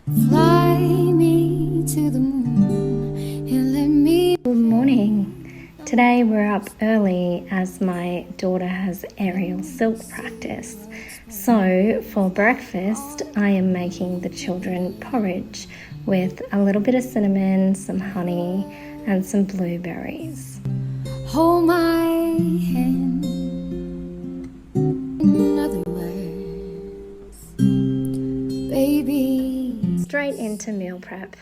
Fly me to the moon and let me. Good morning. Today we're up early as my daughter has aerial silk practice. So for breakfast I am making the children porridge with a little bit of cinnamon, some honey and some blueberries. Hold my hand. In other words, baby, Straight into meal prep.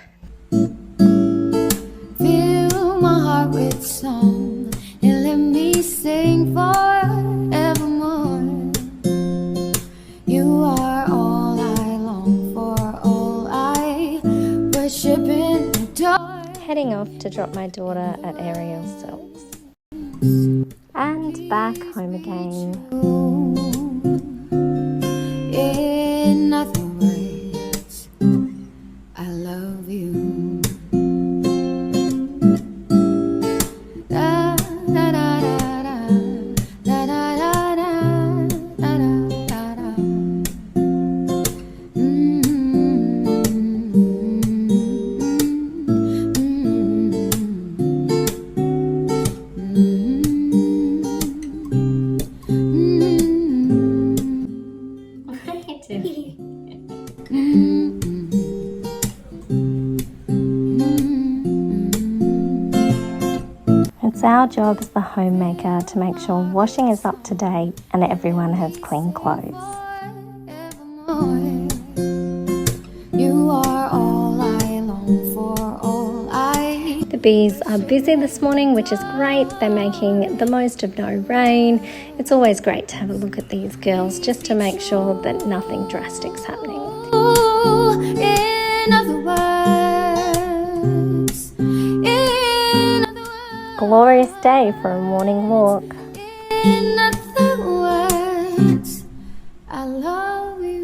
fill my heart with song and let me sing forevermore. You are all I long for, all I worship and adore. Heading off to drop my daughter at Aerial Silks. And back home again. In other words, I love you. Da, da, da, da, da, da, da, da, da, da, da, da. It's our job as the homemaker to make sure washing is up to date and everyone has clean clothes. You are all I long for, all I. The bees are busy this morning, which is great. They're making the most of no rain. It's always great to have a look at these girls just to make sure that nothing drastic's happening. In other words, in other words, Glorious day for a morning walk. in other words, I love you.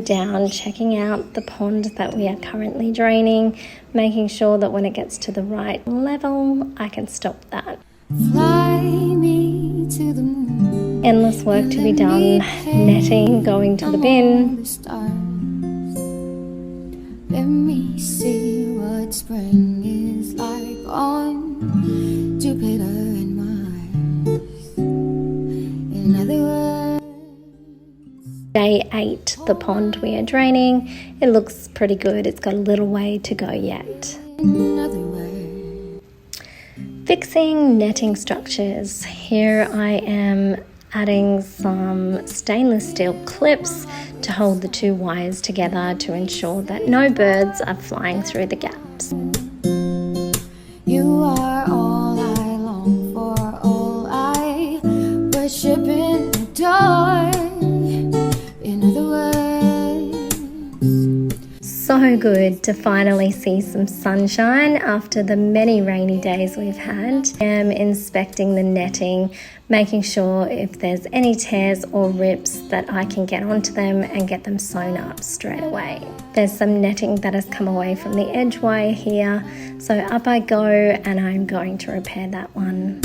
Down, checking out the pond that we are currently draining, making sure that when it gets to the right level, I can stop that. Fly me to the moon. Endless work to be done, netting, going to the bin. The stars. Let me see what spring is like on Jupiter and Mars. In other words, Day 8, the pond we are draining. It looks pretty good. It's got a little way to go yet. in other words, Fixing netting structures. Here I am adding some stainless steel clips to hold the two wires together to ensure that no birds are flying through the gaps. you are all I long for, all I worship and adore. In other words, So good to finally see some sunshine after the many rainy days we've had. I'm inspecting the netting, making sure if there's any tears or rips that I can get onto them and get them sewn up straight away. There's some netting that has come away from the edge wire here, so up I go and I'm going to repair that one.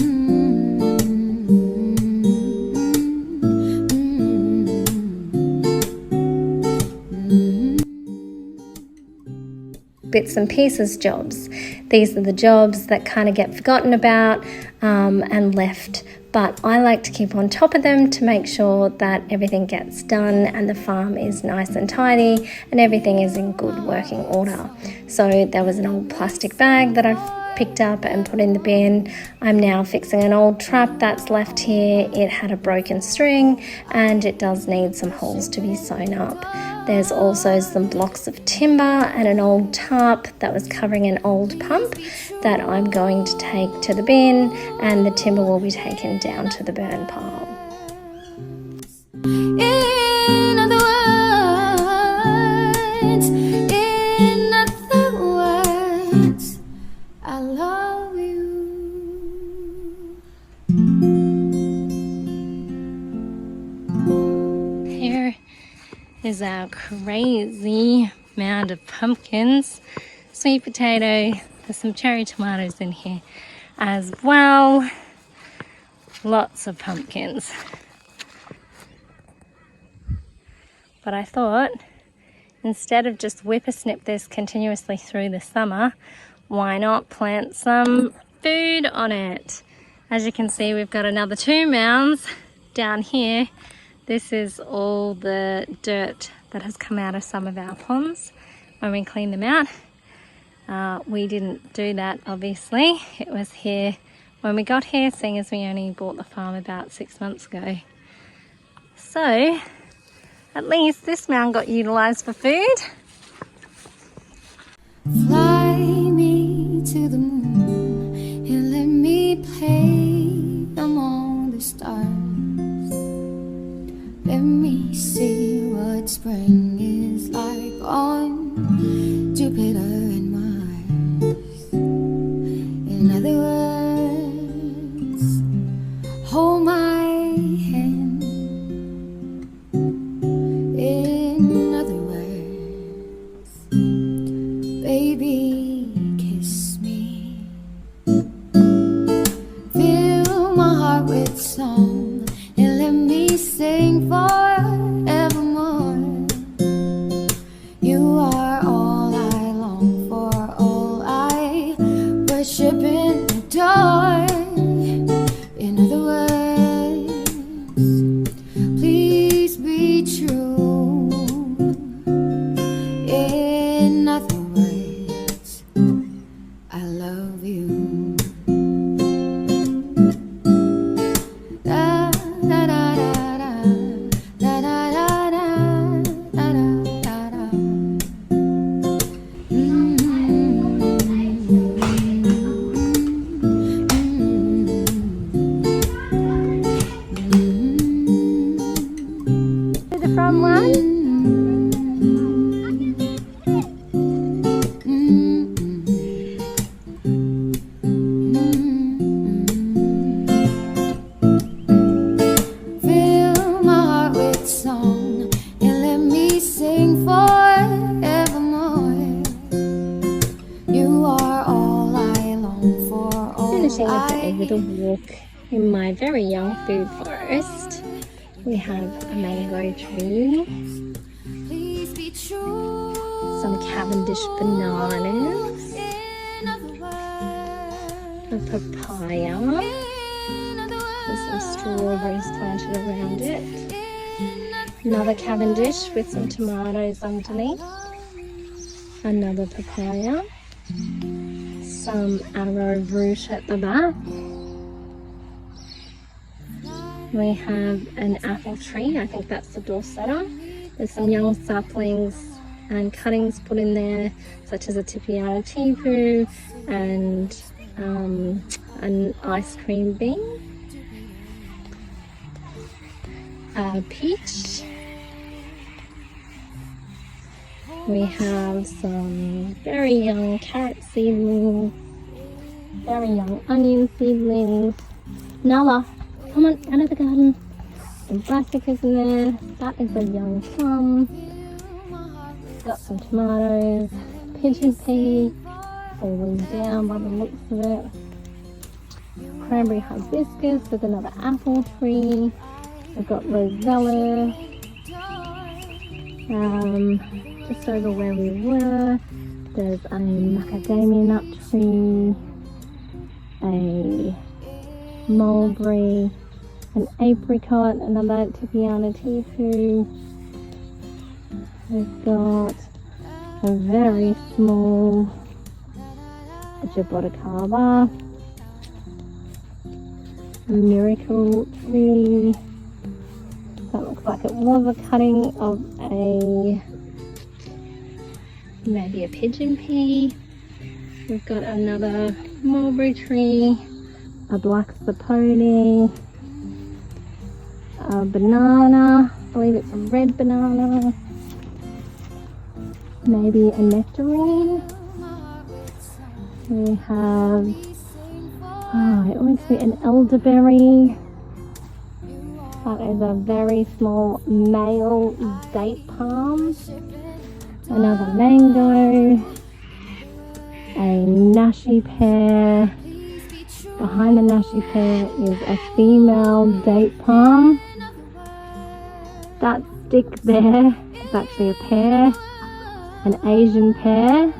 Bits and pieces jobs. These are the jobs that kind of get forgotten about and left, but I like to keep on top of them to make sure that everything gets done and the farm is nice and tidy and everything is in good working order. So there was an old plastic bag that I've picked up and put in the bin. I'm now fixing an old trap that's left here. It had a broken string and it does need some holes to be sewn up. There's also some blocks of timber and an old tarp that was covering an old pump that I'm going to take to the bin, and the timber will be taken down to the burn pile. in other words, in other words, I love you. Here is our crazy mound of pumpkins, sweet potato. There's some cherry tomatoes in here as well. Lots of pumpkins. But I thought, instead of just whippersnip this continuously through the summer, why not plant some food on it? As you can see, we've got another 2 mounds down here. This is all the dirt that has come out of some of our ponds when we clean them out. We didn't do that, obviously. It was here when we got here, seeing as we only bought the farm about 6 months ago. So at least this mound got utilised for food. Fly me to the moon and let me play among the stars. Let me see what spring is like on Jupiter and Mars. In other words, hold my hand. In other words, baby, kiss me. Fill my heart with song and let me sing forevermore. You are all I long for, all I worship and adore. In other words, please be true. In other words, I love you. Da, da, da, da, da. Da, da, da, da. Da, da, da, da. The front one. Fill my heart with song and let me sing forevermore. You are all I long for, all Finishing up a I little walk in my very young food forest. We have a mango tree, please be true. some Cavendish bananas, In other words, a papaya, in other with some strawberries planted around it, words, another Cavendish with some tomatoes underneath, another papaya, some arrowroot at the back. We have an apple tree, I think that's the Dorsetto. There's some young saplings and cuttings put in there, such as a Tipiana tipu and an ice cream bean. A peach. We have some very young carrot seedlings, very young onion seedlings. Nala, come on, out of the garden. Some brassicas in there. That is a young plum. Got some tomatoes, pigeon pea, falling down by the looks of it. Cranberry hibiscus with another apple tree. We've got rosella. Just over where we were, there's a macadamia nut tree, a mulberry, an apricot, another Tipiana tipu. We've got a very small jaboticaba, a miracle tree. That looks like it was a cutting of maybe a pigeon pea. We've got another mulberry tree, a black saponi, a banana, I believe it's a red banana, maybe a nectarine. We have, I always see an elderberry. That is a very small male date palm. Another mango, a nashi pear. Behind the nashi pear is a female date palm. That stick there is actually a pear, an Asian pear,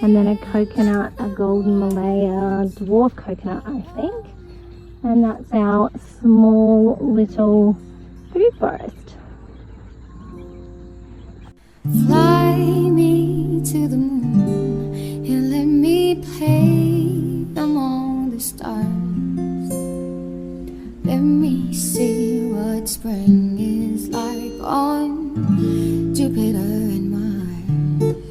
and then a coconut, a golden Malaya dwarf coconut, I think. And that's our small little food forest. Fly me to the moon and let me play among the stars. Let me see what spring is like on Jupiter and Mars.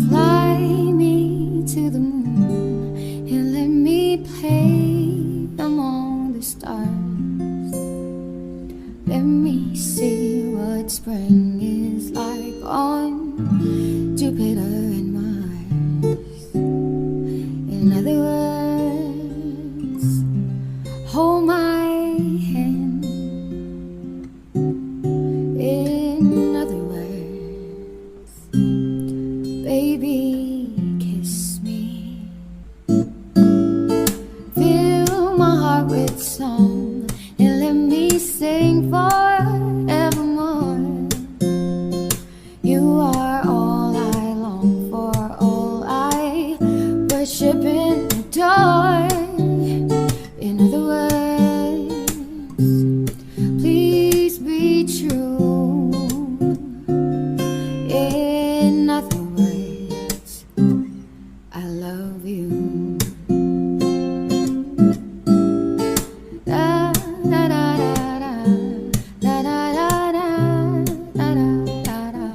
Fly me to the moon and let me play among the stars. Let me see what spring is like on Jupiter and Mars. In other words, hold my hand. In other words, baby, kiss me. Fill my heart with song and let me sing forevermore. You are all I long for, all I worship and adore. In other words, please be true. In other words, I love you. Da, da, da, da, da, da, da, da, da, da, da.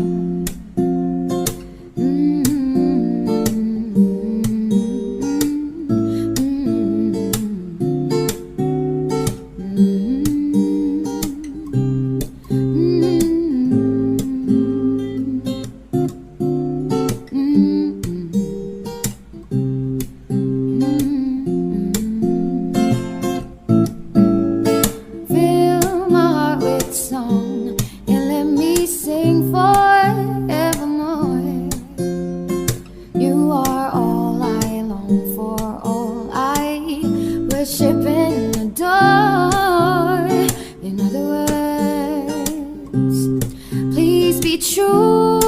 Fill my heart with song and let me sing forevermore. You are all I long for, all I worship and adore. In other words, please be true.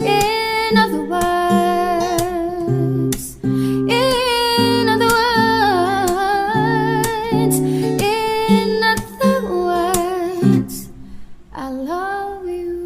In other words, in other words, in other words, I love you.